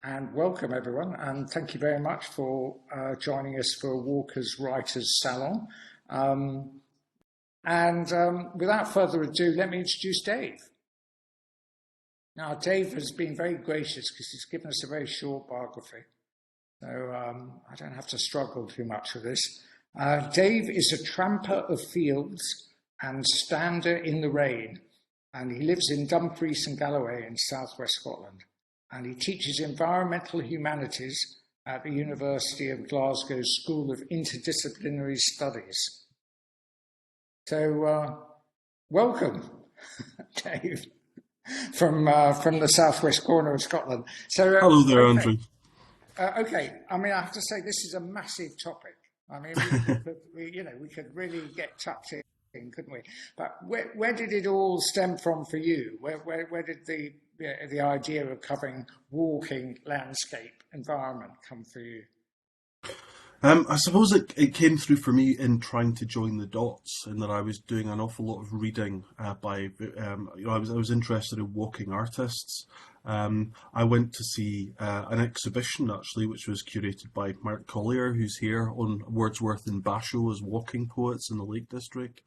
And welcome everyone, and thank you very much for joining us for Walker's Writers Salon. Without further ado, let me introduce Dave. Now, Dave has been very gracious because he's given us a very short biography, so I don't have to struggle too much with this. Dave is a tramper of fields and stander in the rain, and he lives in Dumfries and Galloway in southwest Scotland. And he teaches environmental humanities at the University of Glasgow's School of Interdisciplinary Studies. So, welcome, Dave, from the southwest corner of Scotland. So, hello there, Andrew. Okay, I mean, I have to say this is a massive topic. I mean, we could really get tucked in, couldn't we? But where did it all stem from for you? Where did the idea of covering walking landscape environment come for you? I suppose it came through for me in trying to join the dots, in that I was doing an awful lot of reading I was interested in walking artists. I went to see an exhibition actually, which was curated by Mark Collier, who's here, on Wordsworth and Basho as walking poets in the Lake District.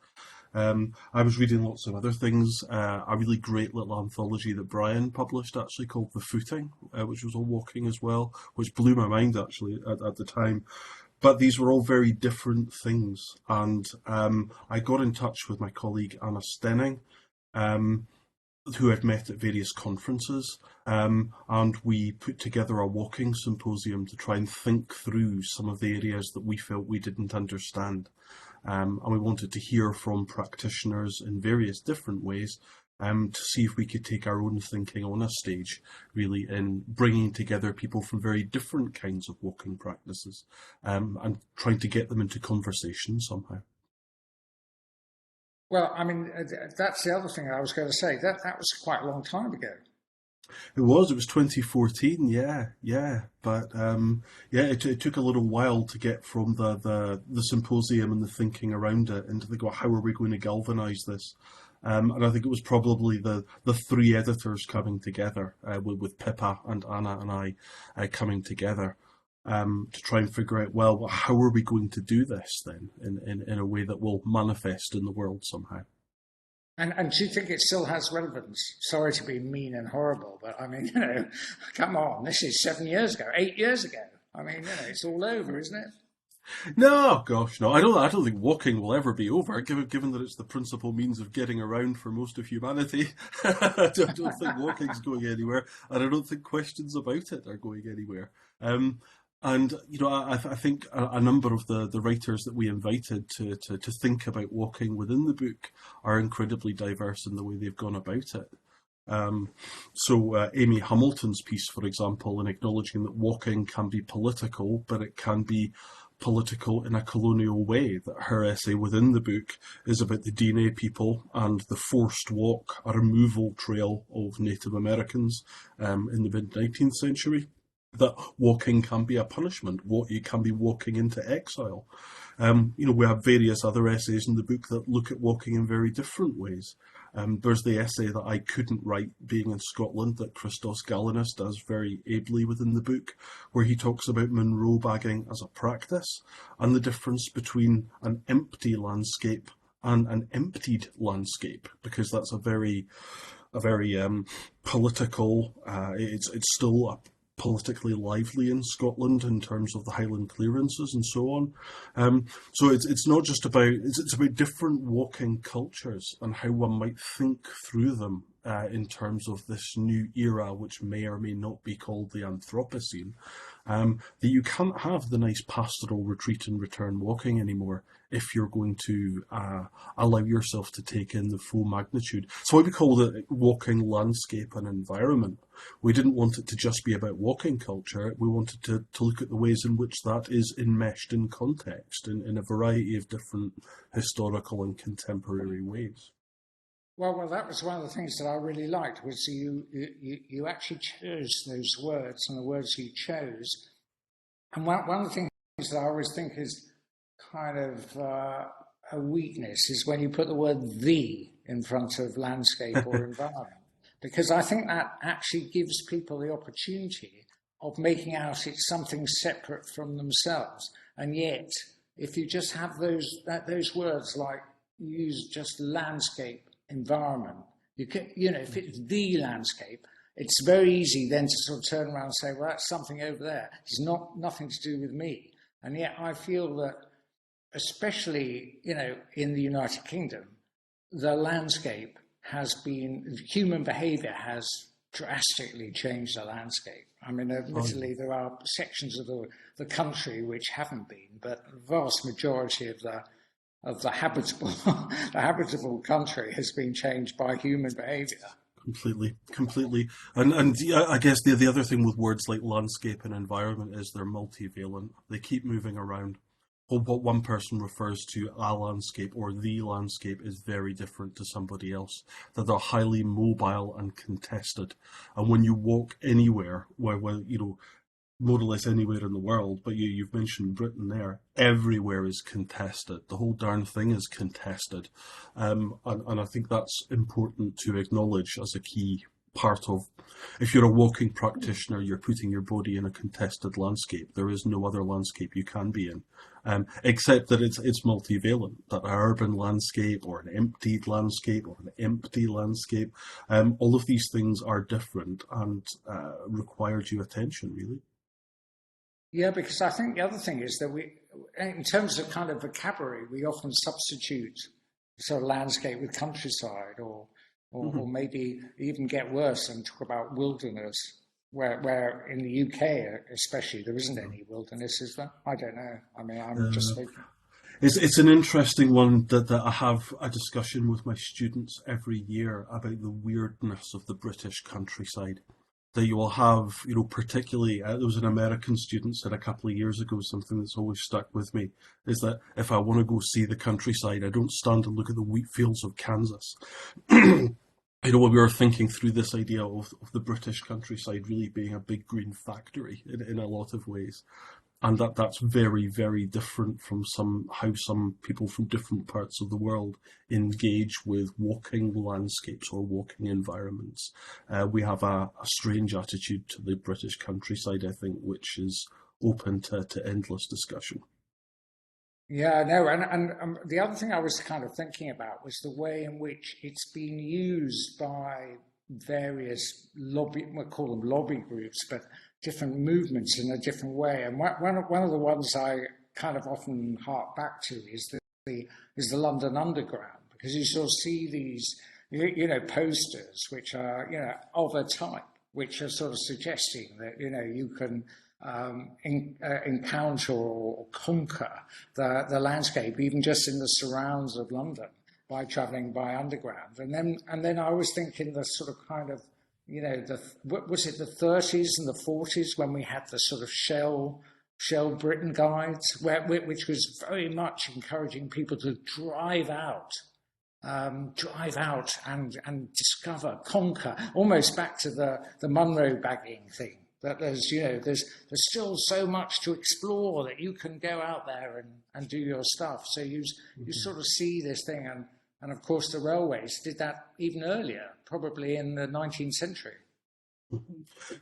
I was reading lots of other things, a really great little anthology that Brian published actually called The Footing, which was all walking as well, which blew my mind actually at the time. But these were all very different things, and I got in touch with my colleague Anna Stenning, who I've met at various conferences, and we put together a walking symposium to try and think through some of the areas that we felt we didn't understand. And we wanted to hear from practitioners in various different ways to see if we could take our own thinking on a stage, really, in bringing together people from very different kinds of walking practices and trying to get them into conversation somehow. Well, I mean, that's the other thing I was going to say. That was quite a long time ago. It was 2014, yeah. But it took a little while to get from the symposium and the thinking around it into the, how are we going to galvanise this? And I think it was probably the three editors coming together, with Pippa and Anna and I coming together to try and figure out, well, how are we going to do this then in a way that will manifest in the world somehow? And do you think it still has relevance? Sorry to be mean and horrible, but I mean, come on, this is 7 years ago, 8 years ago. I mean, it's all over, isn't it? No, gosh, no. I don't think walking will ever be over, given that it's the principal means of getting around for most of humanity. I don't think walking's going anywhere, and I don't think questions about it are going anywhere. And I think a number of the writers that we invited to think about walking within the book are incredibly diverse in the way they've gone about it. So Amy Hamilton's piece, for example, in acknowledging that walking can be political, but it can be political in a colonial way, that her essay within the book is about the DNA people and the forced walk, a removal trail of Native Americans in the mid-19th century. That walking can be a punishment, you can be walking into exile. We have various other essays in the book that look at walking in very different ways. There's the essay that I couldn't write, being in Scotland, that Christos Galinas does very ably within the book, where he talks about Munro bagging as a practice and the difference between an empty landscape and an emptied landscape, because that's a very political. It's still a politically lively in Scotland in terms of the Highland clearances and so on. So it's not just about, it's about different walking cultures and how one might think through them in terms of this new era, which may or may not be called the Anthropocene, that you can't have the nice pastoral retreat and return walking anymore if you're going to allow yourself to take in the full magnitude. So we called it walking landscape and environment. We didn't want it to just be about walking culture. We wanted to look at the ways in which that is enmeshed in context in a variety of different historical and contemporary ways. Well, that was one of the things that I really liked, was you actually chose those words, and the words you chose. And one of the things that I always think is kind of a weakness is when you put the word "the" in front of landscape or environment, because I think that actually gives people the opportunity of making out it's something separate from themselves. And yet, if you just have those words like use just landscape, environment, you can, if it's the landscape, it's very easy then to sort of turn around and say, well, that's something over there. It's nothing to do with me. And yet I feel that, especially, in the United Kingdom, the landscape has been, human behavior has drastically changed the landscape. I mean, admittedly, there are sections of the country which haven't been, but the vast majority of the habitable country has been changed by human behavior. Completely. And I guess the other thing with words like landscape and environment is they're multivalent. They keep moving around. What one person refers to a landscape or the landscape is very different to somebody else. That they're highly mobile and contested. And when you walk anywhere, where more or less anywhere in the world, but you've mentioned Britain there, everywhere is contested. The whole darn thing is contested. And I think that's important to acknowledge as a key part of, if you're a walking practitioner, you're putting your body in a contested landscape. There is no other landscape you can be in, except that it's multivalent, that an urban landscape or an emptied landscape or an empty landscape, all of these things are different and require due attention, really. Yeah, because I think the other thing is that we, in terms of kind of vocabulary, we often substitute sort of landscape with countryside, or maybe even get worse and talk about wilderness, where in the UK especially there isn't any wilderness, is there? I don't know. I mean, I'm just thinking. It's an interesting one that I have a discussion with my students every year about the weirdness of the British countryside. That you will have, particularly, there was an American student said a couple of years ago, something that's always stuck with me, is that if I want to go see the countryside, I don't stand and look at the wheat fields of Kansas. When we were thinking through this idea of the British countryside really being a big green factory in a lot of ways. And that's very, very different from how some people from different parts of the world engage with walking landscapes or walking environments. We have a strange attitude to the British countryside, I think, which is open to endless discussion. Yeah, no, and the other thing I was kind of thinking about was the way in which it's been used by various we'll call them lobby groups, but different movements in a different way. And one of the ones I kind of often hark back to is the London Underground, because you sort of see these, posters which are, of a type, which are sort of suggesting that, you can encounter or conquer the landscape, even just in the surrounds of London, by travelling by underground. And then I was thinking the sort of kind of, was it the 30s and the 40s when we had the sort of Shell Britain guides, which was very much encouraging people to drive out and discover, conquer, almost back to the Monroe bagging thing. That there's still so much to explore, that you can go out there and do your stuff. So you sort of see this thing, and of course the railways did that even earlier, probably in the 19th century.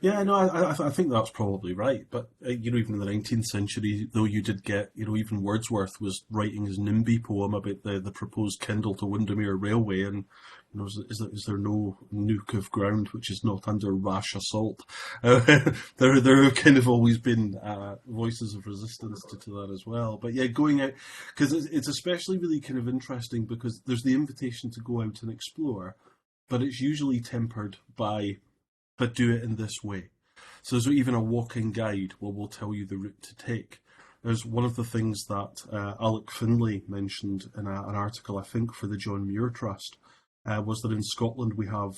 Yeah, no, I think that's probably right. But even in the 19th century, though, you did get, even Wordsworth was writing his NIMBY poem about the proposed Kendal to Windermere Railway, and is there no nook of ground which is not under rash assault? There have kind of always been voices of resistance to that as well. But yeah, going out, because it's especially really kind of interesting, because there's the invitation to go out and explore, but it's usually tempered by, but do it in this way. So there's even a walking guide will tell you the route to take. There's one of the things that Alec Finlay mentioned in an article, I think, for the John Muir Trust, was that in Scotland we have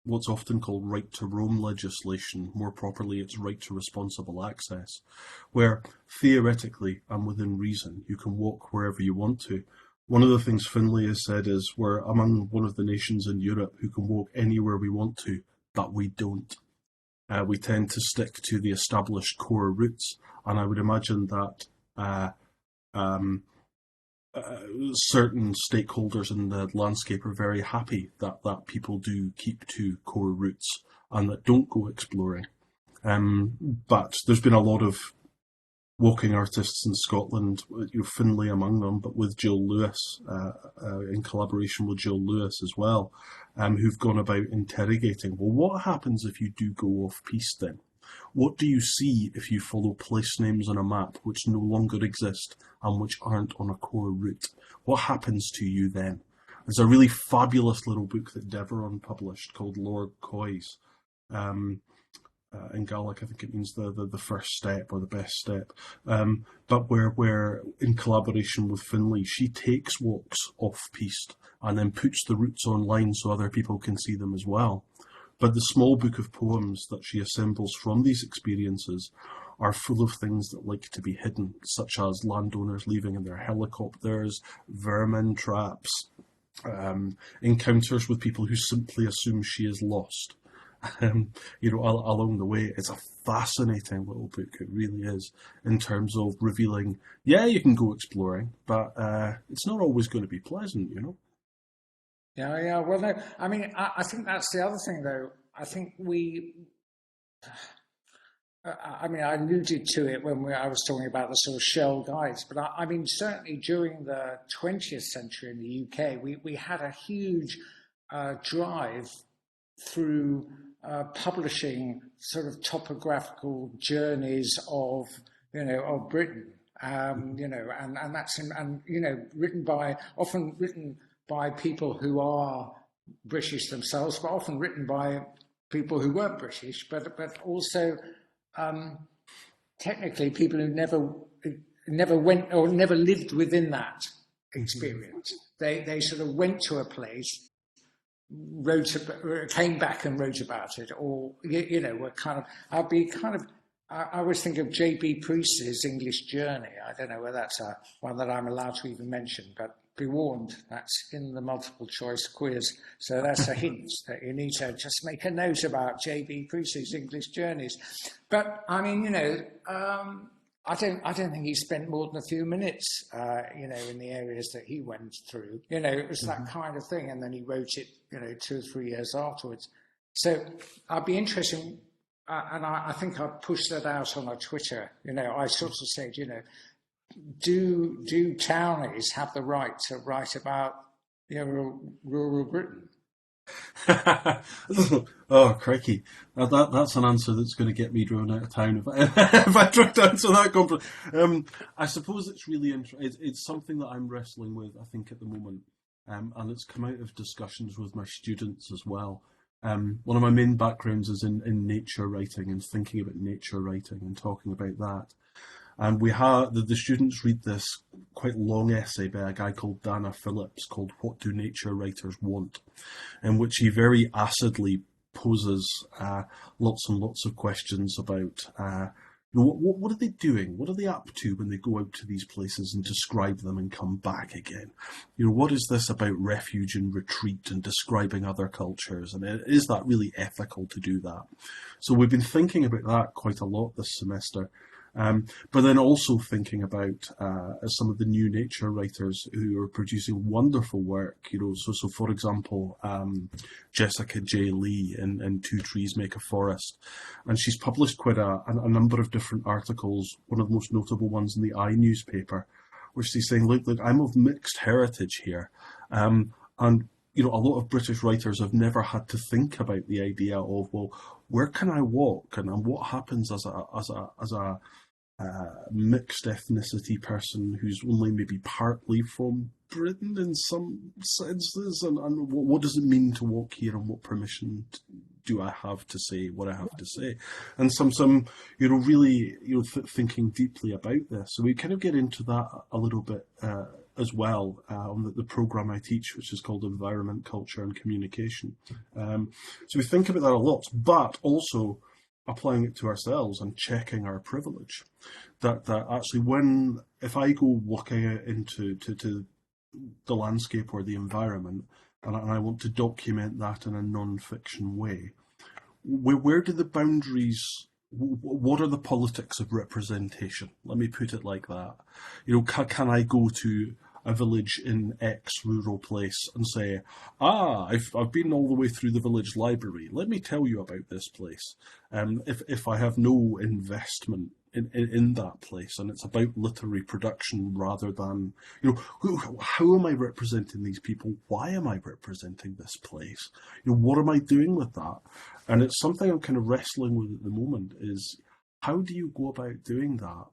what's often called right to roam legislation. More properly, it's right to responsible access, where theoretically and within reason you can walk wherever you want to. One of the things Finlay has said is we're among one of the nations in Europe who can walk anywhere we want to, but we don't. We tend to stick to the established core routes, and I would imagine that certain stakeholders in the landscape are very happy that people do keep to core routes and that don't go exploring. But there's been a lot of walking artists in Scotland, Finlay among them, but with Jill Lewis, in collaboration with Jill Lewis as well, who've gone about interrogating, well, what happens if you do go off-piste then? What do you see if you follow place names on a map which no longer exist and which aren't on a core route? What happens to you then? There's a really fabulous little book that Deveron published called Lord Coy's. In Gaelic, I think it means the first step or the best step. But where in collaboration with Finlay, she takes walks off-piste and then puts the routes online so other people can see them as well. But the small book of poems that she assembles from these experiences are full of things that like to be hidden, such as landowners leaving in their helicopters, vermin traps, encounters with people who simply assume she is lost. Along the way. It's a fascinating little book, it really is, in terms of revealing, you can go exploring, but it's not always going to be pleasant, Yeah. Well, no, I mean, I think that's the other thing, though. I think I alluded to it when I was talking about the sort of shell guides, but I mean, certainly during the 20th century in the UK, we had a huge drive through publishing sort of topographical journeys of Britain, and that's often written by people who are British themselves, but often written by people who weren't British, but also technically people who never went or never lived within that experience. They sort of went to a place, came back and wrote about it, or were kind of. I always think of J.B. Priestley's English Journey. I don't know whether that's one that I'm allowed to even mention, but be warned, that's in the multiple choice quiz. So that's a hint that you need to just make a note about J.B. Priestley's English Journeys. But I mean, I don't think he spent more than a few minutes, in the areas that he went through. It was that kind of thing, and then he wrote it, 2 or 3 years afterwards. So I'd be interested, and I think I pushed that out on our Twitter. I sort of said, do townies have the right to write about rural Britain? Oh, crikey. That's an answer that's going to get me driven out of town if I try to answer that compliment. I suppose it's really interesting. It's something that I'm wrestling with, I think, at the moment. And it's come out of discussions with my students as well. One of my main backgrounds is in nature writing and thinking about nature writing and talking about that. And we have the students read this quite long essay by a guy called Dana Phillips called "What Do Nature Writers Want?", in which he very acidly poses lots and lots of questions about what are they doing? What are they up to when they go out to these places and describe them and come back again? What is this about refuge and retreat and describing other cultures? And is that really ethical to do that? So we've been thinking about that quite a lot this semester. But then also thinking about some of the new nature writers who are producing wonderful work, so for example, Jessica J. Lee in Two Trees Make a Forest. And she's published quite a number of different articles, one of the most notable ones in the I newspaper, where she's saying, look, I'm of mixed heritage here. And a lot of British writers have never had to think about the idea of, well, where can I walk and what happens as a mixed ethnicity person who's only maybe partly from Britain in some senses, and what does it mean to walk here, and what permission do I have to say what I have to say, and some really thinking deeply about this. So we kind of get into that a little bit as well on the program I teach, which is called Environment, Culture and Communication. So we think about that a lot, but also applying it to ourselves and checking our privilege. That actually, if I go walking out into the landscape or the environment, and I want to document that in a non-fiction way, where do the boundaries? What are the politics of representation? Let me put it like that. Can I go to a village in X rural place and say, I've been all the way through the village library. Let me tell you about this place. If I have no investment in that place, and it's about literary production rather than, how am I representing these people? Why am I representing this place? What am I doing with that? And it's something I'm kind of wrestling with at the moment, is how do you go about doing that?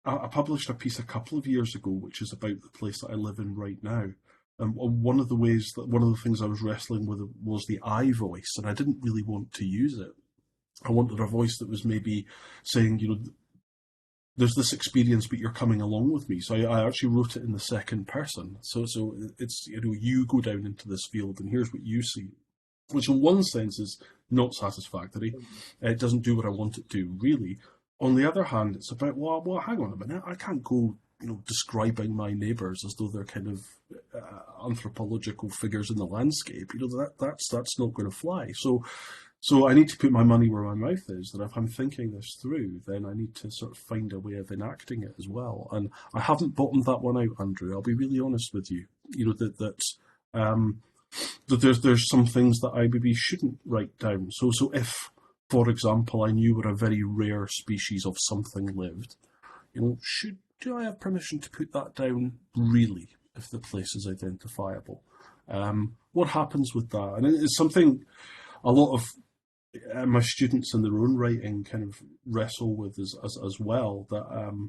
I published a piece a couple of years ago, which is about the place that I live in right now. One of the things I was wrestling with was the I voice, and I didn't really want to use it. I wanted a voice that was maybe saying, there's this experience, but you're coming along with me. So I actually wrote it in the second person. So it's, you go down into this field and here's what you see, which in one sense is not satisfactory. It doesn't do what I want it to, really. On the other hand, it's about, well, hang on a minute. I can't go, describing my neighbours as though they're kind of anthropological figures in the landscape. That's not going to fly. So I need to put my money where my mouth is, that if I'm thinking this through, then I need to sort of find a way of enacting it as well. And I haven't bottomed that one out, Andrew. I'll be really honest with you. That there's some things that I maybe shouldn't write down. So if, for example, I knew where a very rare species of something lived, do I have permission to put that down, really, if the place is identifiable? What happens with that? And it's something a lot of my students in their own writing kind of wrestle with as well. That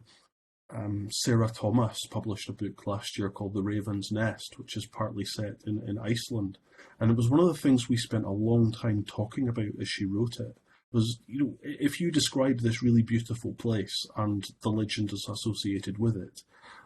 Sarah Thomas published a book last year called The Raven's Nest, which is partly set in Iceland. And it was one of the things we spent a long time talking about as she wrote it. Was, if you describe this really beautiful place and the legend is associated with it,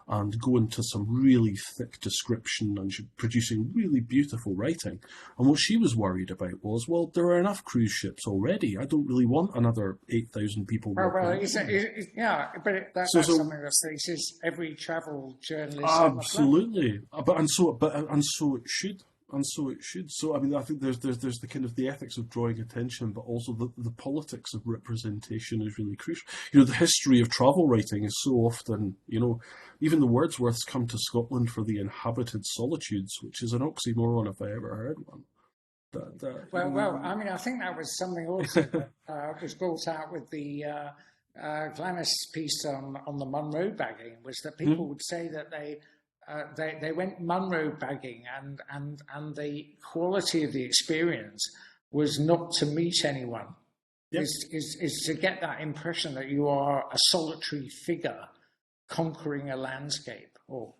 and go into some really thick description and producing really beautiful writing. And what she was worried about was, well, there are enough cruise ships already. I don't really want another 8,000 people. That's something that faces every travel journalist. Absolutely, and so it should. And so it should. So I mean, I think there's the kind of the ethics of drawing attention, but also the politics of representation is really crucial. The history of travel writing is so often, even the Wordsworths come to Scotland for the inhabited solitudes, which is an oxymoron if I ever heard one. Well, I mean, I think that was something also that was brought out with the Glamis piece on the Munro bagging, was that people would say that they went Munro bagging, and the quality of the experience was not to meet anyone. Yep. Is to get that impression that you are a solitary figure conquering a landscape, or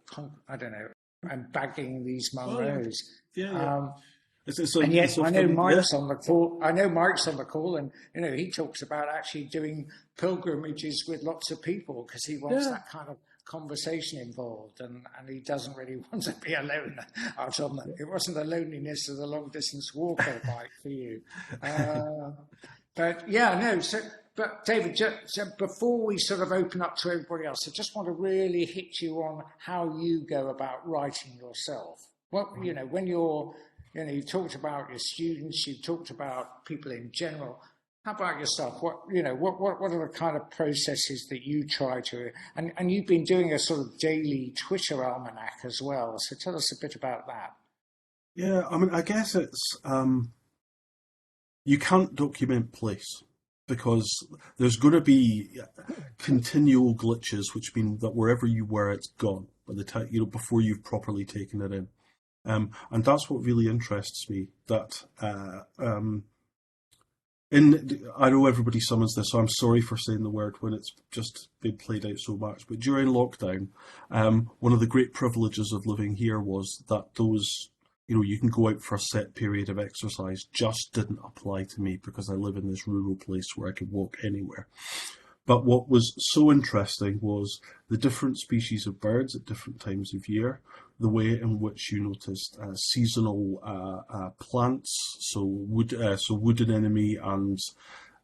I don't know, and bagging these Munros. And yet, I know Mike's on the call. And he talks about actually doing pilgrimages with lots of people because he wants that kind of conversation involved, and he doesn't really want to be alone out on the. It wasn't the loneliness of the long distance walker bike for you, but David, just before we sort of open up to everybody else, I just want to really hit you on how you go about writing yourself. Well, when you're, you've talked about your students, you've talked about people in general. How about yourself? What are the kind of processes that you try to, and you've been doing a sort of daily Twitter almanac as well. So tell us a bit about that. Yeah, I mean, I guess it's, you can't document place because there's going to be continual glitches, which mean that wherever you were, it's gone by the time, before you've properly taken it in. And that's what really interests me, that, I know everybody summons this, so I'm sorry for saying the word when it's just been played out so much, but during lockdown, one of the great privileges of living here was that those, you can go out for a set period of exercise, just didn't apply to me because I live in this rural place where I could walk anywhere. But what was so interesting was the different species of birds at different times of year, the way in which you noticed seasonal plants, so wood anemone and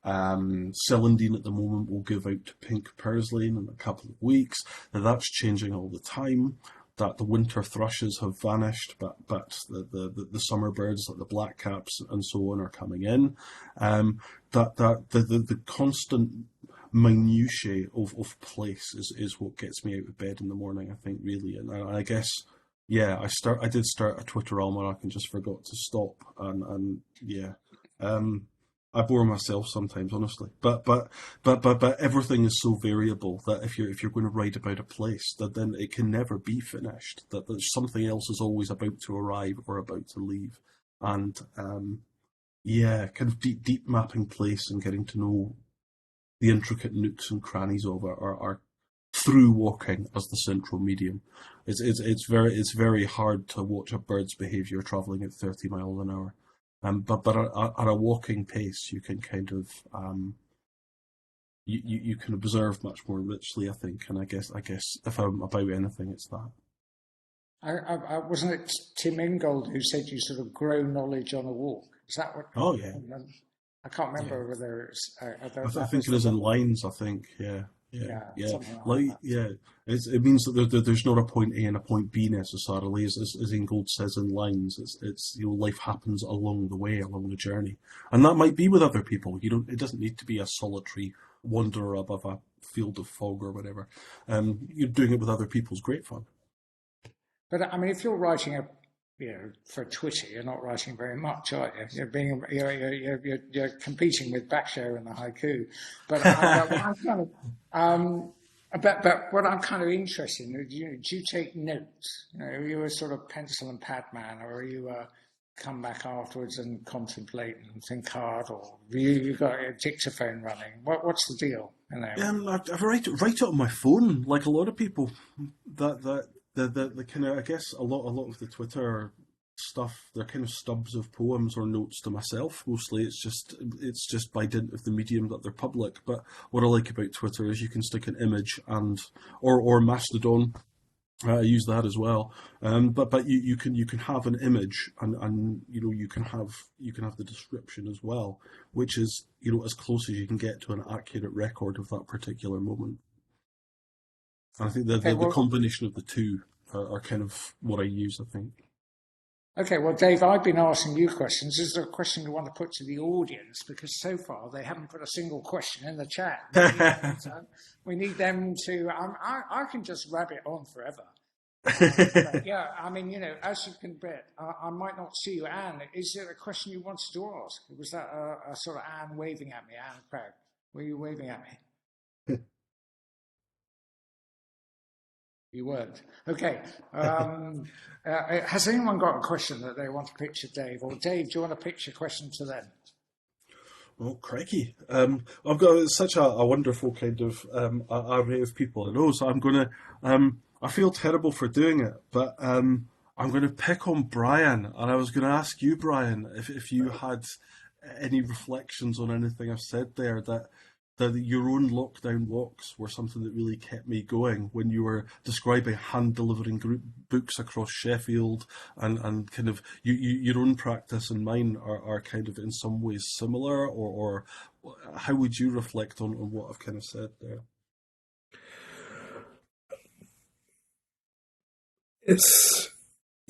celandine at the moment will give out to pink purslane in a couple of weeks. Now that's changing all the time. That the winter thrushes have vanished, but the summer birds like the blackcaps and so on are coming in. That the constant minutiae of place is what gets me out of bed in the morning, I think, really. And I guess, yeah, I did start a Twitter almanac and just forgot to stop. And yeah, I bore myself sometimes, honestly. But everything is so variable that if you're going to write about a place, that then it can never be finished. That there's something else is always about to arrive or about to leave. And yeah, kind of deep mapping place and getting to know the intricate nooks and crannies of it are through walking as the central medium. It's very hard to watch a bird's behaviour travelling at 30 miles an hour. But at a walking pace, you can kind of you can observe much more richly, I think. And I guess if I'm about anything, it's that. I wasn't it Tim Ingold who said you sort of grow knowledge on a walk? Is that what? Oh yeah. I can't remember Yeah. whether it's. I think it is in lines. I think, yeah. Something Like that. yeah, it means that there's not a point A and a point B necessarily, as Ingold says in lines. It's life happens along the way, along the journey, and that might be with other people. It doesn't need to be a solitary wanderer above a field of fog or whatever. You're doing it with other people is great fun. But I mean, if you're writing for Twitter, you're not writing very much, are you? You're competing with Basho and the haiku. But what I'm kind of interested in, do you take notes? Are you a sort of pencil and pad man, or are you come back afterwards and contemplate and think hard, or you got a dictaphone running? What's the deal? I write it on my phone, like a lot of people. The kind of, I guess a lot of the Twitter stuff, they're kind of stubs of poems or notes to myself. Mostly it's just by dint of the medium that they're public. But what I like about Twitter is you can stick an image or Mastodon. I use that as well. But you can have an image and you can have the description as well, which is as close as you can get to an accurate record of that particular moment. I think the combination of the two are kind of what I use, I think. Okay, well, Dave, I've been asking you questions. Is there a question you want to put to the audience? Because so far they haven't put a single question in the chat. We need them to. I can just rabbit on forever. Yeah, I mean, as you can bet, I might not see you, Anne. Is there a question you wanted to ask? Was that a sort of Anne waving at me, Anne Craig? Were you waving at me? You weren't. Okay. Has anyone got a question that they want to pitch to Dave? Or Dave, do you want to pitch a question to them? Well, crikey. I've got such a wonderful kind of array of people I know, so I'm going to... I feel terrible for doing it, but I'm going to pick on Brian, and I was going to ask you, Brian, if you had any reflections on anything I've said there that your own lockdown walks were something that really kept me going when you were describing hand-delivering group books across Sheffield and kind of your own practice and mine are kind of in some ways similar, or how would you reflect on what I've kind of said there? It's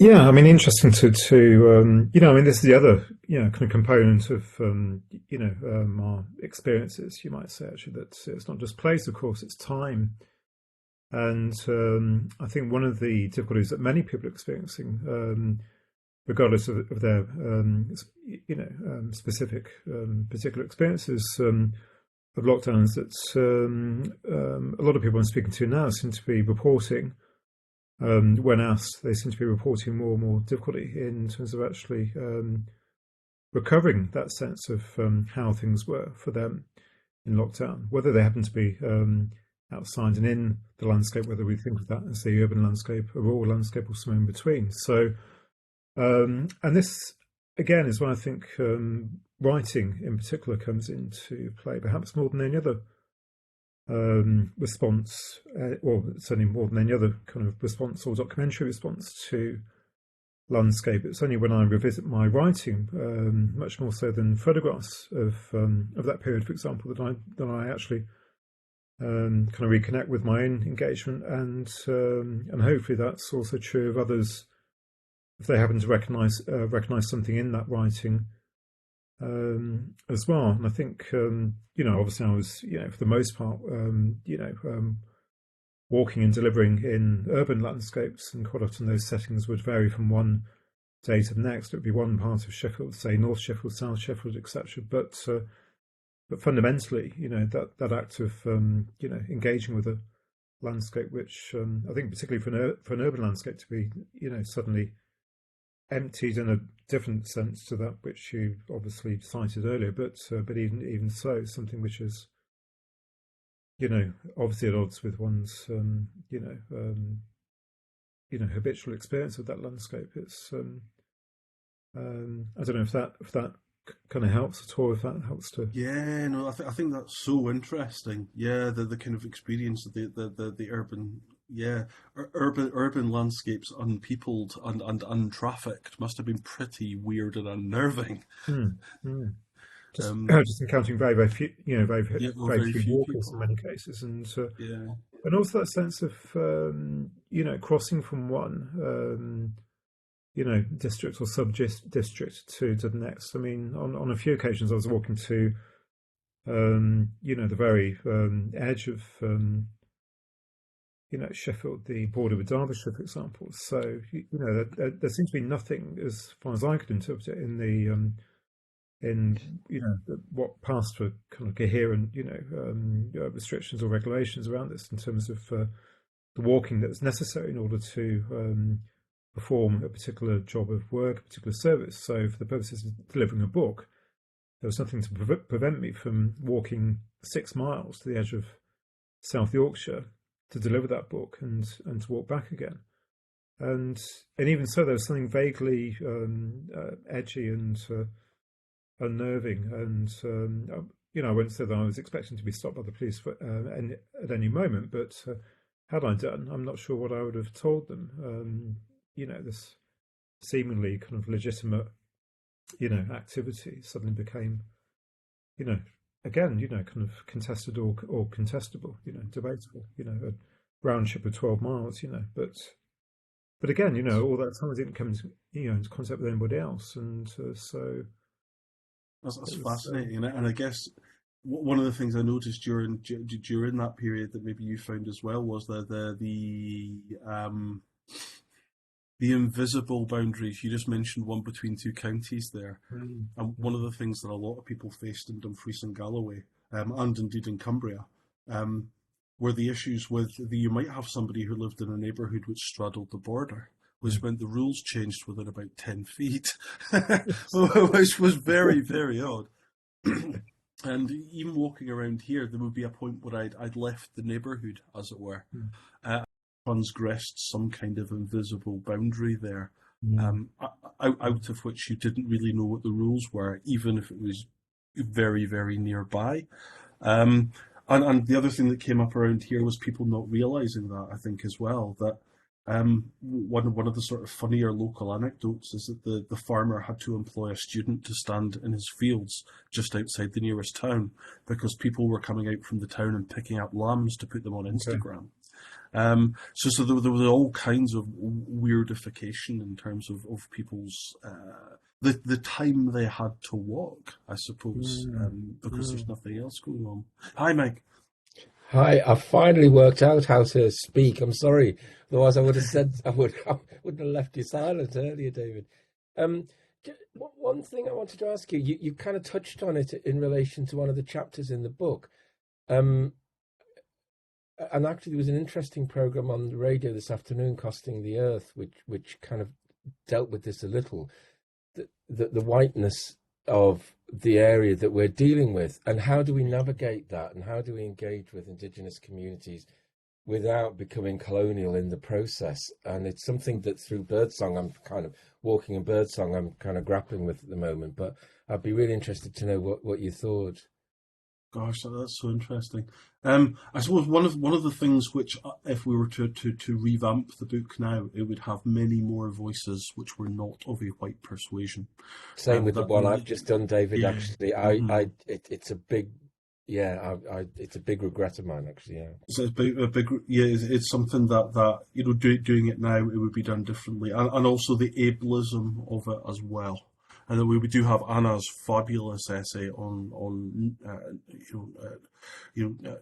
I mean, interesting to I mean, this is the other kind of component of our experiences, you might say, actually, that it's not just place, of course, it's time. And I think one of the difficulties that many people are experiencing, regardless of their specific particular experiences of lockdowns, that a lot of people I'm speaking to now seem to be reporting. When asked, they seem to be reporting more and more difficulty in terms of actually recovering that sense of how things were for them in lockdown, whether they happen to be outside and in the landscape, whether we think of that as the urban landscape, a rural landscape, or somewhere in between. So, and this, again, is when I think writing in particular comes into play, perhaps more than any other response, or certainly more than any other kind of response or documentary response to landscape. It's only when I revisit my writing, much more so than photographs of that period, for example, that I actually kind of reconnect with my own engagement, and hopefully that's also true of others if they happen to recognise something in that writing as well. And I think, obviously I was, for the most part, walking and delivering in urban landscapes, and quite often those settings would vary from one day to the next. It would be one part of Sheffield, say North Sheffield, South Sheffield, etc. But fundamentally, that act of engaging with a landscape, which I think particularly for an urban landscape to be suddenly emptied in a different sense to that which you obviously cited earlier, but even so, something which is obviously at odds with one's habitual experience of that landscape. It's I don't know if that kind of helps at all. If that helps to. Yeah, no, I think that's so interesting. Yeah, the kind of experience of the urban, urban landscapes unpeopled and untrafficked must have been pretty weird and unnerving. Just encountering very few, very few walkers people in many cases, and yeah. and also that sense of crossing from one district or sub-district to the next. I mean, on a few occasions I was walking to the very edge of Sheffield, the border with Derbyshire, for example. So there seems to be nothing, as far as I could interpret it, in the what passed for kind of coherent restrictions or regulations around this in terms of the walking that was necessary in order to perform a particular job of work, a particular service. So for the purposes of delivering a book, there was nothing to prevent me from walking 6 miles to the edge of South Yorkshire to deliver that book and to walk back again. And even so, there was something vaguely edgy and unnerving. And I wouldn't say that I was expecting to be stopped by the police at any moment, but had I done, I'm not sure what I would have told them. This seemingly kind of legitimate, activity suddenly became, again, kind of contested or contestable, debatable, a round trip of 12 miles, but again, all that time I didn't come into contact with anybody else, and so that's fascinating, and I guess one of the things I noticed during that period that maybe you found as well was the invisible boundaries. You just mentioned one between two counties there. And one of the things that a lot of people faced in Dumfries and Galloway, and indeed in Cumbria, were the issues with you might have somebody who lived in a neighbourhood which straddled the border, which meant the rules changed within about 10 feet, which was very, very odd. And even walking around here, there would be a point where I'd left the neighbourhood, as it were, transgressed some kind of invisible boundary there, out of which you didn't really know what the rules were, even if it was very, very nearby. And the other thing that came up around here was people not realising that, I think, as well, that one of the sort of funnier local anecdotes is that the farmer had to employ a student to stand in his fields just outside the nearest town because people were coming out from the town and picking up lambs to put them on Instagram. So there was all kinds of weirdification in terms of people's the time they had to walk, I suppose, because there's nothing else going on. Hi, Mike. Hi, I finally worked out how to speak. I'm sorry, otherwise I would have said I wouldn't have left you silent earlier, David. One thing I wanted to ask you, you kind of touched on it in relation to one of the chapters in the book. And actually, there was an interesting program on the radio this afternoon, Costing the Earth, which kind of dealt with this a little. The whiteness of the area that we're dealing with, and how do we navigate that, and how do we engage with Indigenous communities without becoming colonial in the process? And it's something that through birdsong, I'm kind of walking in birdsong, I'm kind of grappling with at the moment. But I'd be really interested to know what you thought. Gosh, that's so interesting. I suppose one of the things which, if we were to revamp the book now, it would have many more voices which were not of a white persuasion. Same with the one I've just done, David. Yeah. Actually, it's a big, it's a big regret of mine. Actually, yeah. So it's something that doing it now, it would be done differently, and also the ableism of it as well. And then we do have Anna's fabulous essay on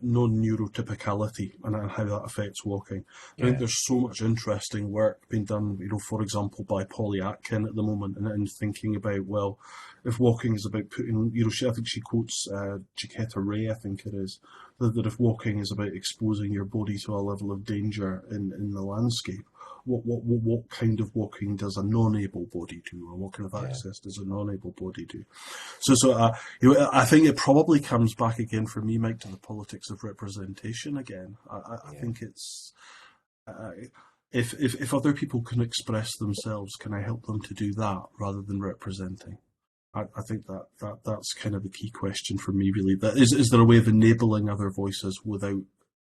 non-neurotypicality and how that affects walking. I think there's so much interesting work being done, for example, by Polly Atkin at the moment, and thinking about, well, if walking is about putting, I think she quotes Chiquetta Ray, I think it is, that if walking is about exposing your body to a level of danger in the landscape, what kind of walking does a non-able body do, or what kind of access does a non-able body do? So I think it probably comes back again for me, Mike, to the politics of representation again. I think it's if other people can express themselves, can I help them to do that rather than representing? I think that's kind of the key question for me, really. That is there a way of enabling other voices without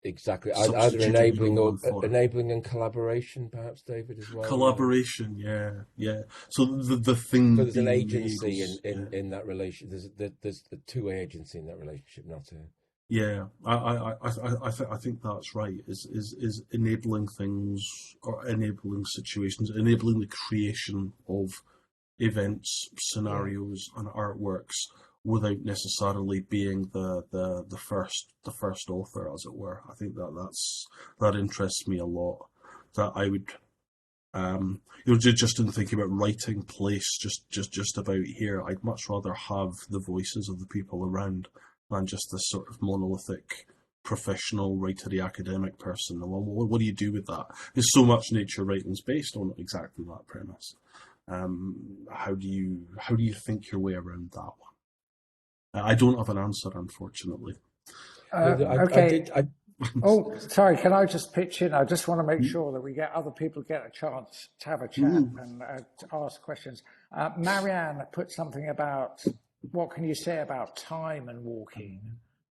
either enabling and collaboration, perhaps, David, as well. Collaboration, yeah. So the thing. So there's an agency in that relation. There's the two-way agency in that relationship, not a. Yeah, I think that's right. Is enabling things or enabling situations, enabling the creation of events, scenarios, and artworks without necessarily being the first author, as it were. I think that interests me a lot. That I would, just in thinking about writing place, just about here, I'd much rather have the voices of the people around than just this sort of monolithic professional writery academic person. Well, what do you do with that? There's so much nature writing's based on exactly that premise. How do you think your way around that one? I don't have an answer, unfortunately. Okay. Oh, sorry. Can I just pitch in? I just want to make sure that we get other people get a chance to have a chat and to ask questions. Marianne put something about what can you say about time and walking.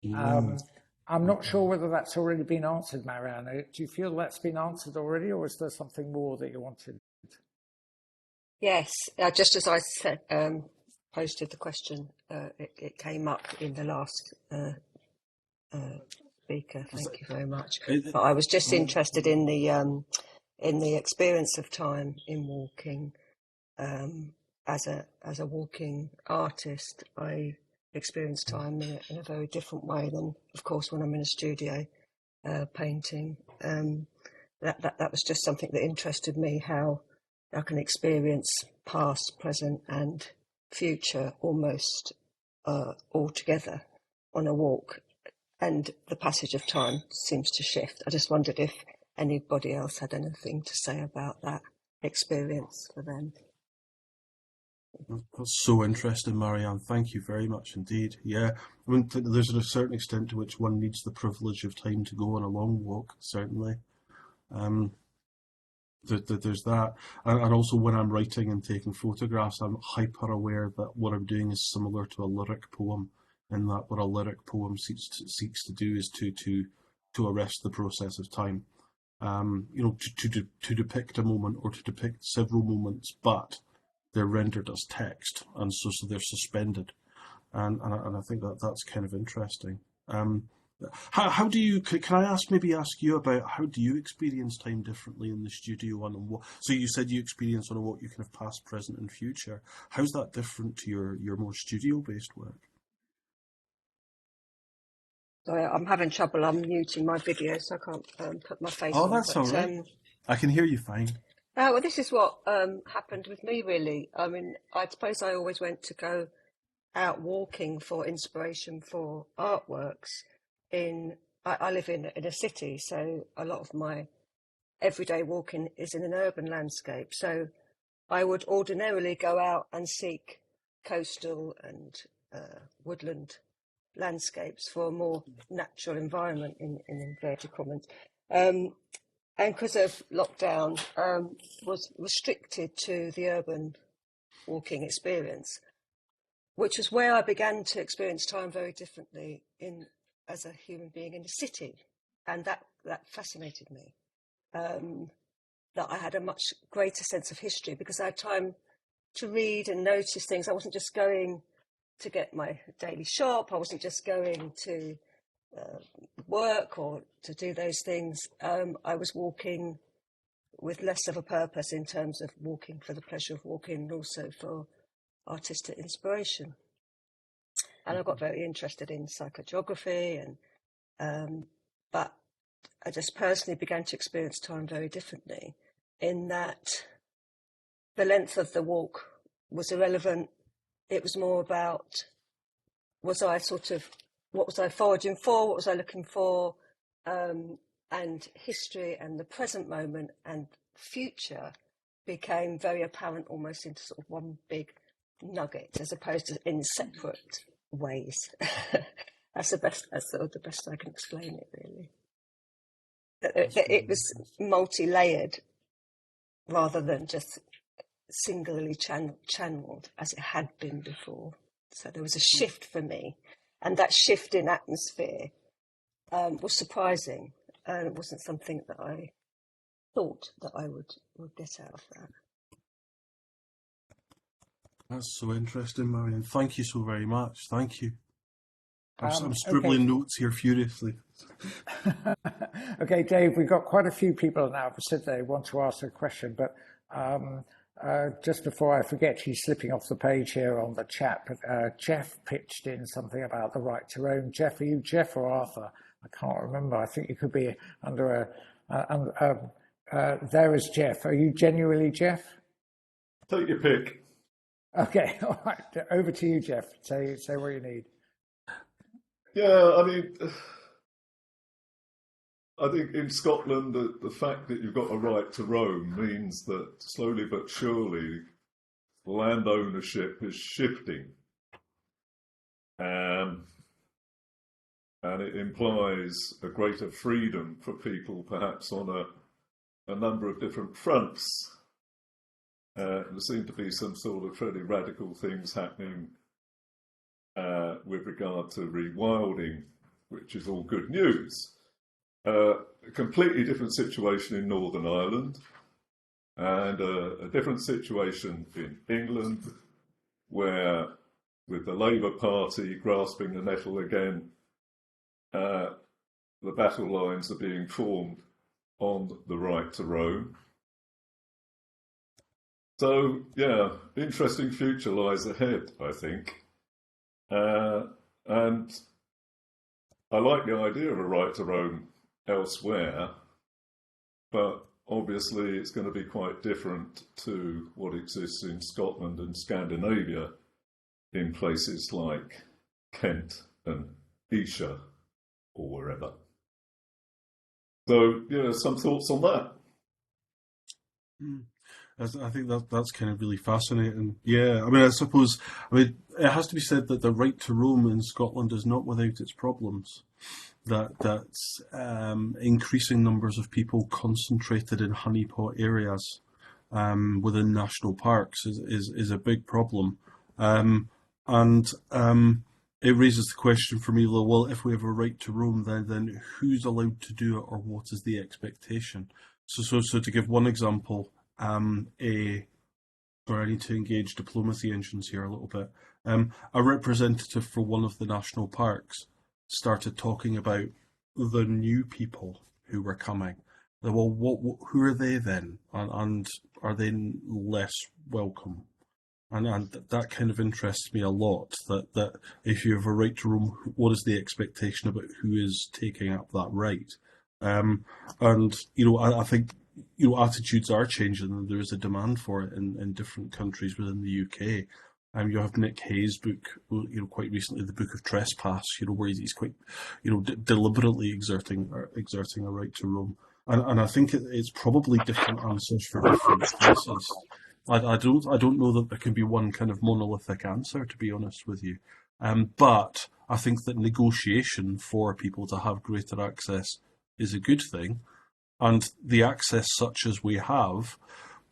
I'm not sure whether that's already been answered, Marianne. Do you feel that's been answered already, or is there something more that you wanted? Yes, just as I said, posted the question, it came up in the last speaker. Thank you very much. But I was just interested in the experience of time in walking. As a walking artist, I experience time in a very different way than, of course, when I'm in a studio painting. That was just something that interested me, how I can experience past, present, and future almost all together on a walk, and the passage of time seems to shift. I just wondered if anybody else had anything to say about that experience for them. That's so interesting, Marianne. Thank you very much indeed. Yeah, I mean, there's a certain extent to which one needs the privilege of time to go on a long walk, certainly. There's that. And also when I'm writing and taking photographs, I'm hyper aware that what I'm doing is similar to a lyric poem, in that what a lyric poem seeks to do is to arrest the process of time. To depict a moment or to depict several moments, but they're rendered as text, and so they're suspended, and I think that's kind of interesting. How do you? Can I ask you about how do you experience time differently in the studio? And what? So you said you experience on a walk you can have past, present, and future. How's that different to your more studio-based work? Sorry, I'm having trouble unmuting my video, so I can't put my face on. Oh, that's all right. I can hear you fine. Well, this is what happened with me, really. I mean, I suppose I always went to go out walking for inspiration for artworks. I live in a city, so a lot of my everyday walking is in an urban landscape. So I would ordinarily go out and seek coastal and woodland landscapes for a more natural environment, in inverted commas. And because of lockdown, was restricted to the urban walking experience, which was where I began to experience time very differently as a human being in the city. And that fascinated me, that I had a much greater sense of history because I had time to read and notice things. I wasn't just going to get my daily shop. I wasn't just going to work or to do those things. I was walking with less of a purpose in terms of walking for the pleasure of walking, and also for artistic inspiration. And I got very interested in psychogeography, but I just personally began to experience time very differently, in that the length of the walk was irrelevant. It was more about, what was I foraging for? What was I looking for? And history and the present moment and future became very apparent, almost into sort of one big nugget, as opposed to in separate ways. That's sort of the best I can explain it, really. It was multi-layered rather than just singularly channeled as it had been before. So there was a shift for me, and that shift in atmosphere was surprising, and it wasn't something that I thought that I would get out of that. That's so interesting, Marion. Thank you so very much. Thank you. I'm scribbling notes here furiously. Okay, Dave, we've got quite a few people now who said they want to ask a question, but just before I forget, he's slipping off the page here on the chat, but Jeff pitched in something about the right to roam. Jeff, are you Jeff or Arthur? I can't remember. I think you could be under there is Jeff. Are you genuinely Jeff? Take your pick. Okay, all right. Over to you, Jeff. Say what you need. Yeah, I mean, I think in Scotland, the fact that you've got a right to roam means that slowly but surely land ownership is shifting. And it implies a greater freedom for people, perhaps on a number of different fronts. There seem to be some sort of fairly radical things happening with regard to rewilding, which is all good news. A completely different situation in Northern Ireland, and a different situation in England, where, with the Labour Party grasping the nettle again, the battle lines are being formed on the right to roam. So, yeah, interesting future lies ahead, I think. And I like the idea of a right to roam elsewhere, but obviously it's going to be quite different to what exists in Scotland and Scandinavia in places like Kent and Esher or wherever. So, yeah, some thoughts on that? I think that's kind of really fascinating. Yeah, I mean, it has to be said that the right to roam in Scotland is not without its problems. That's increasing numbers of people concentrated in honeypot areas within national parks is a big problem. It raises the question for me, well, if we have a right to roam, then who's allowed to do it, or what is the expectation? So to give one example, I need to engage diplomacy engines here a little bit. A representative for one of the national parks started talking about the new people who were coming. Well, who are they then? And are they less welcome? And that kind of interests me a lot, that if you have a right to roam, what is the expectation about who is taking up that right? I think, attitudes are changing, and there is a demand for it in different countries within the UK. You have Nick Hayes' book, quite recently, the Book of Trespass, where he's quite, deliberately exerting a right to roam. And I think it's probably different answers for different places. I don't know that there can be one kind of monolithic answer, to be honest with you. But I think that negotiation for people to have greater access is a good thing. And the access such as we have,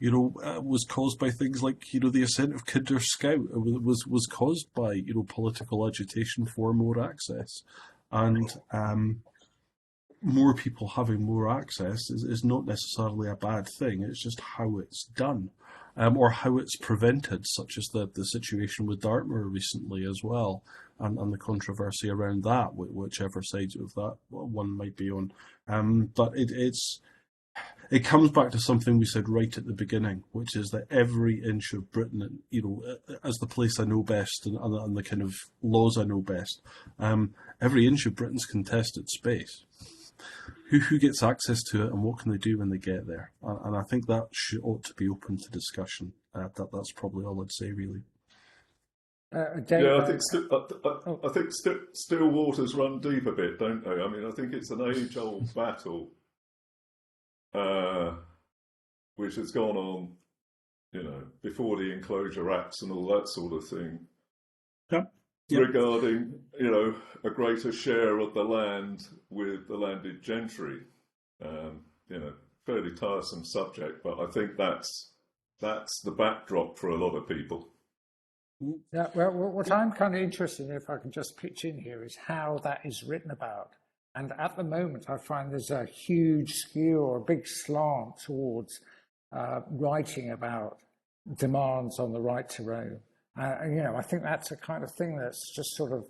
was caused by things like, the ascent of Kinder Scout. It was caused by, political agitation for more access. And more people having more access is not necessarily a bad thing. It's just how it's done. Or how it's prevented, such as the situation with Dartmoor recently as well, and the controversy around that, whichever side of that one might be on. But it comes back to something we said right at the beginning, which is that every inch of Britain, as the place I know best and the kind of laws I know best, every inch of Britain's contested space. Who gets access to it and what can they do when they get there? And I think that ought to be open to discussion. That's probably all I'd say, really. Yeah, I think still waters run deep a bit, don't they? I mean, I think it's an age-old battle, which has gone on, before the Enclosure Acts and all that sort of thing. Yep. Regarding, a greater share of the land with the landed gentry. Fairly tiresome subject, but I think that's the backdrop for a lot of people. Yeah, well, what I'm kind of interested in, if I can just pitch in here, is how that is written about. And at the moment, I find there's a huge skew or a big slant towards writing about demands on the right to roam. I think that's a kind of thing that's just sort of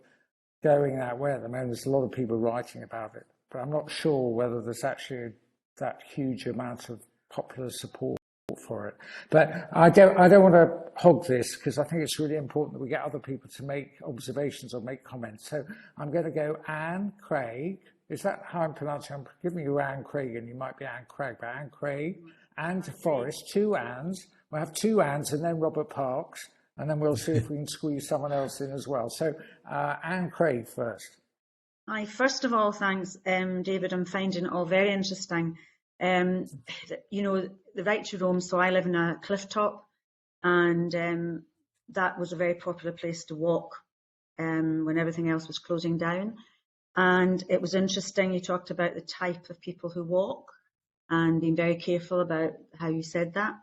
going that way at the moment. There's a lot of people writing about it, but I'm not sure whether there's actually that huge amount of popular support for it. But I don't want to hog this, because I think it's really important that we get other people to make observations or make comments. So I'm going to go Anne Craig. Is that how I'm pronouncing it? I'm giving you Anne Craig, and you might be Anne Craig, but Anne Craig, Anne Forrest, two Annes. We'll have two Annes and then Robert Parks, and then we'll see if we can squeeze someone else in as well. So Anne Craig first. Hi, first of all, thanks, David. I'm finding it all very interesting. The right to roam, so I live in a cliff top, and that was a very popular place to walk when everything else was closing down. And it was interesting, you talked about the type of people who walk and being very careful about how you said that.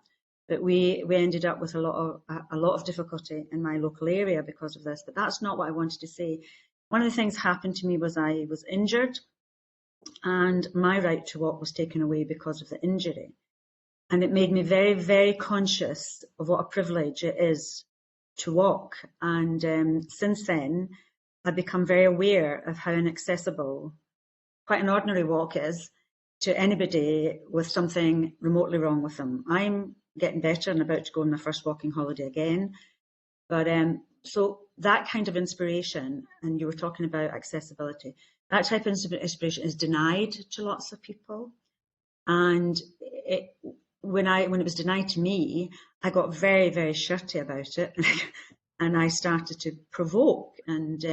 But we ended up with a lot of difficulty in my local area because of this. But that's not what I wanted to say. One of the things happened to me was I was injured, and my right to walk was taken away because of the injury. And it made me very, very conscious of what a privilege it is to walk. And since then, I've become very aware of how inaccessible quite an ordinary walk is to anybody with something remotely wrong with them. I'm getting better and about to go on my first walking holiday again. But so that kind of inspiration, and you were talking about accessibility, that type of inspiration is denied to lots of people. And when it was denied to me, I got very, very shirty about it. And I started to provoke and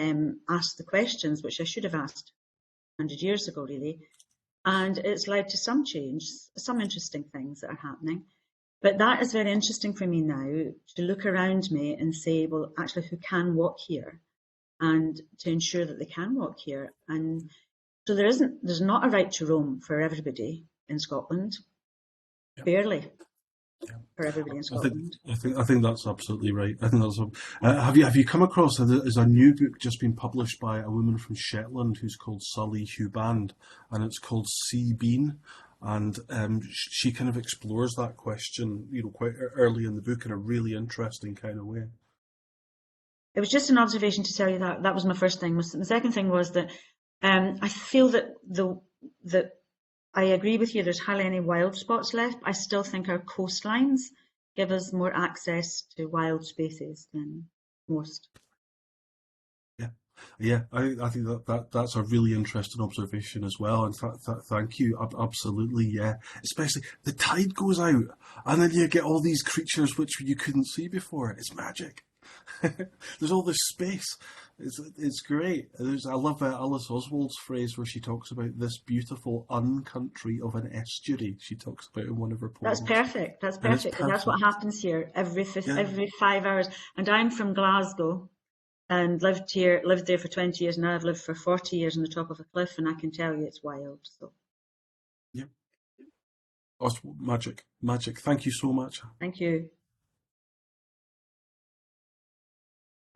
ask the questions, which I should have asked 100 years ago, really. And it's led to some change, some interesting things that are happening. But that is very interesting for me now, to look around me and say, well, actually, who can walk here? And to ensure that they can walk here. And so there's not a right to roam for everybody in Scotland, barely. For everybody in Scotland. I think that's absolutely right. I think that's. Have you come across? There's a new book just been published by a woman from Shetland who's called Sully Huband, and it's called Sea Bean, and she kind of explores that question, quite early in the book in a really interesting kind of way. It was just an observation to tell you that was my first thing. The second thing was that I feel that I agree with you, there's hardly any wild spots left. I still think our coastlines give us more access to wild spaces than most. Yeah, I think that's a really interesting observation as well. And thank you. Absolutely, yeah. Especially the tide goes out, and then you get all these creatures which you couldn't see before. It's magic. There's all this space. It's great. I love Alice Oswald's phrase where she talks about this beautiful uncountry of an estuary. She talks about in one of her poems. That's perfect. That's perfect. And that's what happens here every 5 hours. And I'm from Glasgow and lived there for 20 years. Now I've lived for 40 years on the top of a cliff, and I can tell you it's wild. So. Yeah. Oh, magic. Thank you so much. Thank you.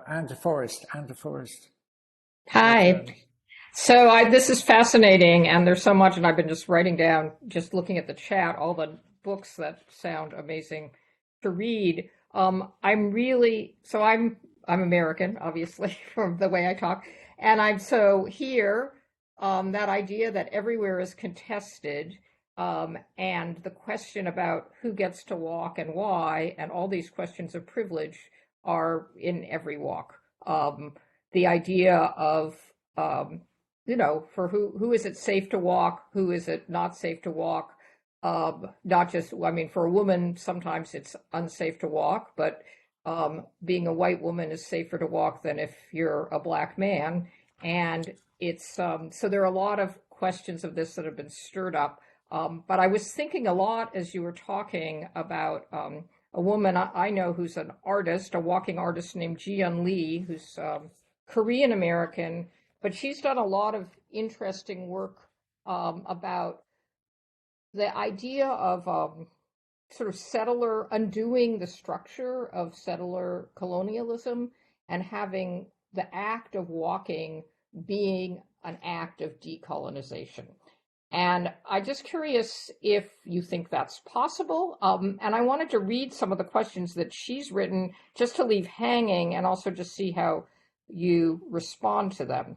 Anne Forrest. Hi. So this is fascinating, and there's so much, and I've been just writing down, just looking at the chat, all the books that sound amazing to read. I'm American, obviously, from the way I talk, and I'm so here. That idea that everywhere is contested And the question about who gets to walk and why, and all these questions of privilege are in every walk. The idea of, for who is it safe to walk, who is it not safe to walk? Not just, I mean, for a woman, sometimes it's unsafe to walk, but being a white woman is safer to walk than if you're a black man. And it's, so there are a lot of questions of this that have been stirred up. But I was thinking a lot as you were talking about a woman I know who's an artist, a walking artist named Ji-Yeon Lee, who's Korean American, but she's done a lot of interesting work about the idea of sort of settler, undoing the structure of settler colonialism and having the act of walking being an act of decolonization. And I'm just curious if you think that's possible. And I wanted to read some of the questions that she's written just to leave hanging and also just see how you respond to them.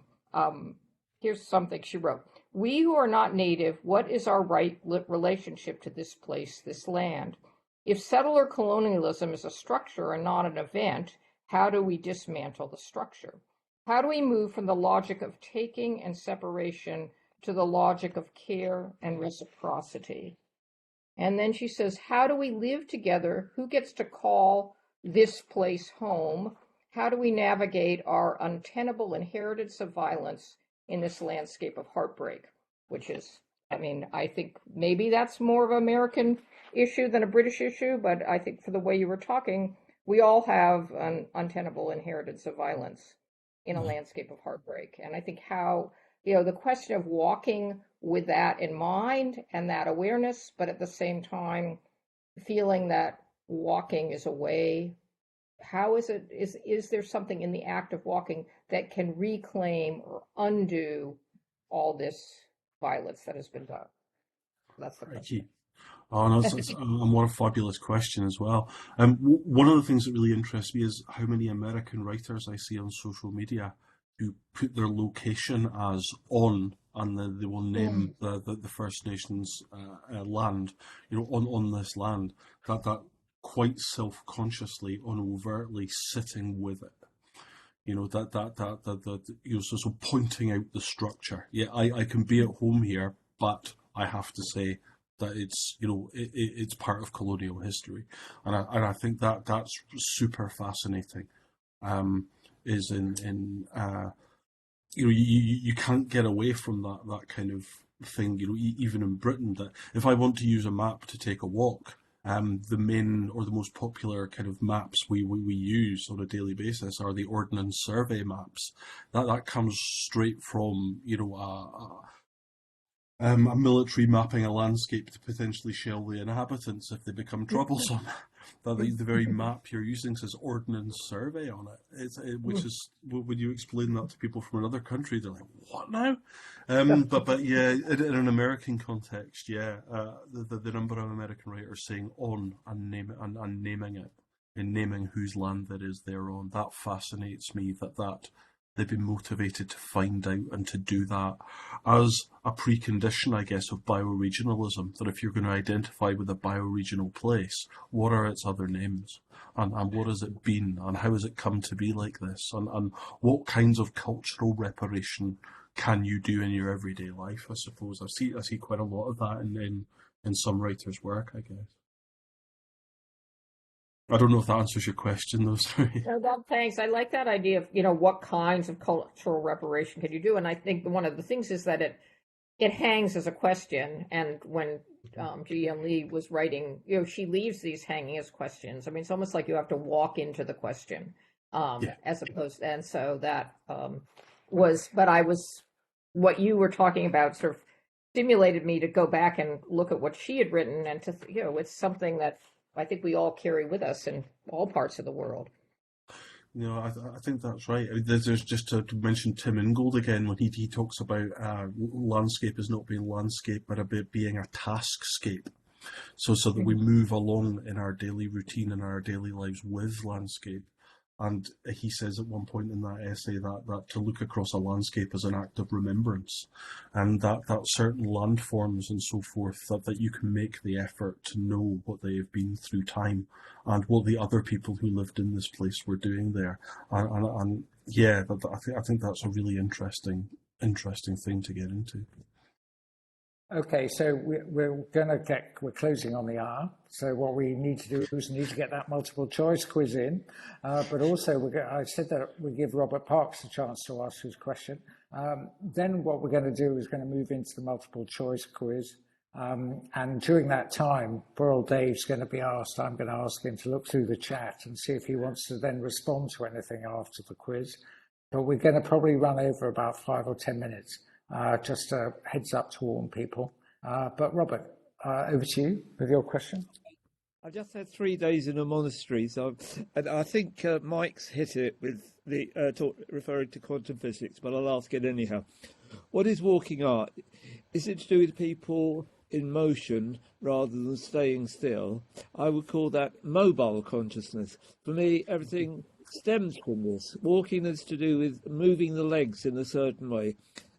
Here's something she wrote. We who are not native, what is our right relationship to this place, this land? If settler colonialism is a structure and not an event, how do we dismantle the structure? How do we move from the logic of taking and separation to the logic of care and reciprocity? And then she says, how do we live together? Who gets to call this place home? How do we navigate our untenable inheritance of violence in this landscape of heartbreak? Which is, I mean, I think maybe that's more of an American issue than a British issue, but I think for the way you were talking, we all have an untenable inheritance of violence in a landscape of heartbreak. And I think how, the question of walking with that in mind and that awareness, but at the same time, feeling that walking is a way, how is it, is there something in the act of walking that can reclaim or undo all this violence that has been done? That's the question. Oh, no, and what a fabulous question as well. One of the things that really interests me is how many American writers I see on social media who put their location as on, and they will name the First Nations land, on this land, that quite self-consciously, unovertly sitting with it. So pointing out the structure. Yeah, I can be at home here, but I have to say that it's it's part of colonial history, and I think that's super fascinating. Is in you can't get away from that kind of thing. Even in Britain, that if I want to use a map to take a walk, the main or the most popular kind of maps we use on a daily basis are the Ordnance Survey maps. That comes straight from a military mapping a landscape to potentially shell the inhabitants if they become troublesome. The very map you're using says Ordnance Survey on it. Which is, when you explain that to people from another country, they're like, "What now?" But yeah, in an American context, the number of American writers saying "on" and naming it, and naming whose land that is they're on, that fascinates me. That they've been motivated to find out and to do that as a precondition, I guess, of bioregionalism, that if you're going to identify with a bioregional place, what are its other names? And what has it been? And how has it come to be like this? And what kinds of cultural reparation can you do in your everyday life, I suppose? I see quite a lot of that in some writers' work, I guess. I don't know if that answers your question, though. Sorry. No, thanks. I like that idea of, what kinds of cultural reparation can you do? And I think one of the things is that it hangs as a question. And when Ji-Yeon Lee was writing, she leaves these hanging as questions. I mean, it's almost like you have to walk into the question as opposed. And so that what you were talking about sort of stimulated me to go back and look at what she had written and to, it's something that I think we all carry with us in all parts of the world. I think that's right. There's just to mention Tim Ingold again, when he talks about landscape as not being landscape, but about being a taskscape. So that we move along in our daily routine and our daily lives with landscape. And he says at one point in that essay that to look across a landscape is an act of remembrance, and that certain landforms and so forth, that you can make the effort to know what they have been through time and what the other people who lived in this place were doing there. And yeah, I think that's a really interesting thing to get into. Okay, so we're closing on the hour. So what we need to do is need to get that multiple choice quiz in, but also I said that we give Robert Parks a chance to ask his question. Then what we're going to do is going to move into the multiple choice quiz, and during that time, poor old Dave's going to be asked. I'm going to ask him to look through the chat and see if he wants to then respond to anything after the quiz. But we're going to probably run over about 5 or 10 minutes. Just a heads up to warn people. But Robert, over to you with your question. I just had 3 days in a monastery, and I think Mike's hit it with the referring to quantum physics, but I'll ask it anyhow. What is walking art? Is it to do with people in motion rather than staying still? I would call that mobile consciousness. For me, everything stems from this. Walking is to do with moving the legs in a certain way.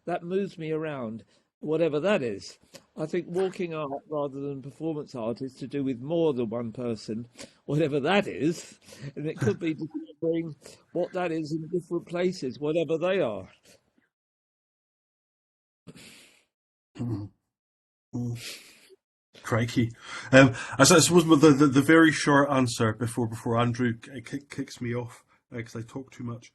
That moves me around, whatever that is. I think walking art rather than performance art is to do with more than one person, whatever that is. And it could be discovering what that is in different places, whatever they are. Crikey. I suppose the very short answer before Andrew kicks me off, because I talk too much.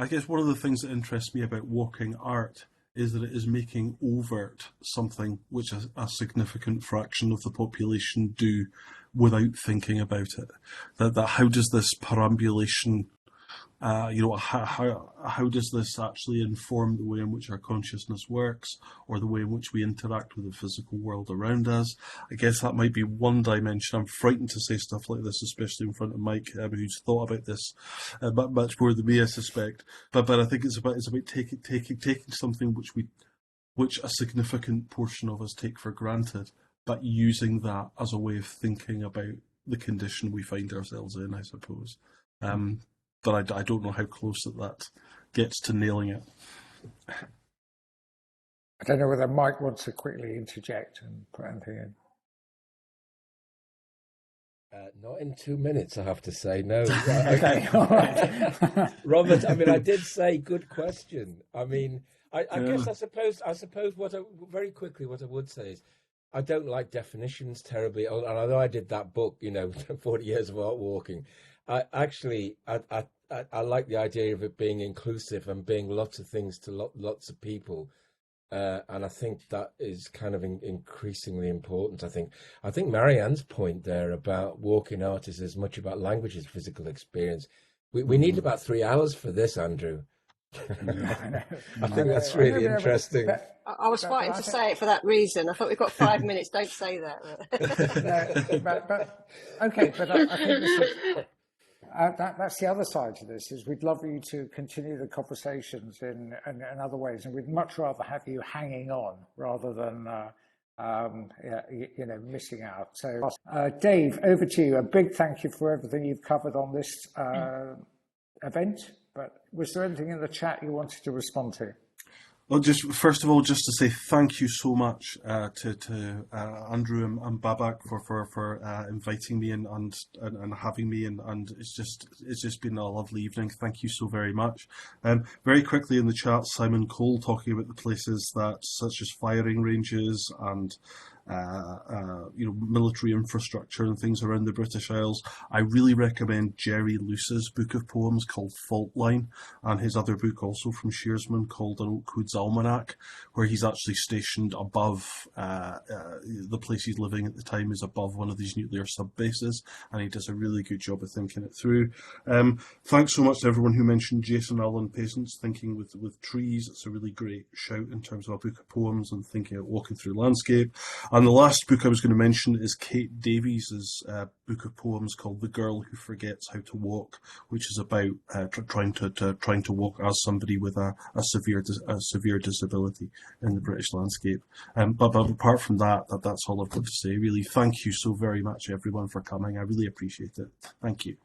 I guess one of the things that interests me about walking art is that it is making overt something which a significant fraction of the population do without thinking about it. That how does this perambulation, how does this actually inform the way in which our consciousness works, or the way in which we interact with the physical world around us? I guess that might be one dimension. I'm frightened to say stuff like this, especially in front of Mike, who's thought about this much more than me, I suspect. But I think it's about taking something which a significant portion of us take for granted, but using that as a way of thinking about the condition we find ourselves in, I suppose. But I don't know how close that gets to nailing it. I don't know whether Mike wants to quickly interject and put anything in. Not in 2 minutes, I have to say. No. Okay, all right. Robert, I mean, I did say good question. I mean, I guess I suppose very quickly what I would say is I don't like definitions terribly. And although I did that book, 40 years of art walking, I like the idea of it being inclusive and being lots of things to lots of people. And I think that is kind of increasingly important. I think Marianne's point there about walking art is as much about language as physical experience. We need about 3 hours for this, Andrew. I think that's really interesting. I was fighting to say it for that reason. I thought we've got 5 minutes. Don't say that. Okay, but I think this is... that's the other side to this, is we'd love you to continue the conversations in other ways, and we'd much rather have you hanging on rather than missing out. So Dave, over to you. A big thank you for everything you've covered on this event, but was there anything in the chat you wanted to respond to? Well, first of all, just to say thank you so much to Andrew and Babak for inviting me and having me, and it's just been a lovely evening. Thank you so very much. Very quickly in the chat, Simon Cole talking about the places such as firing ranges and military infrastructure and things around the British Isles. I really recommend Jerry Luce's book of poems called Fault Line, and his other book also from Shearsman called An Oakwood's Almanac, where he's actually stationed above the place he's living at the time is above one of these nuclear sub bases, and he does a really good job of thinking it through. Thanks so much to everyone who mentioned Jason Allen Payson's Thinking with Trees. It's a really great shout in terms of a book of poems and thinking of walking through landscape. And the last book I was going to mention is Kate Davies's book of poems called The Girl Who Forgets How to Walk, which is about trying to walk as somebody with a severe disability in the British landscape. But apart from that's all I've got to say. Really, thank you so very much, everyone, for coming. I really appreciate it. Thank you.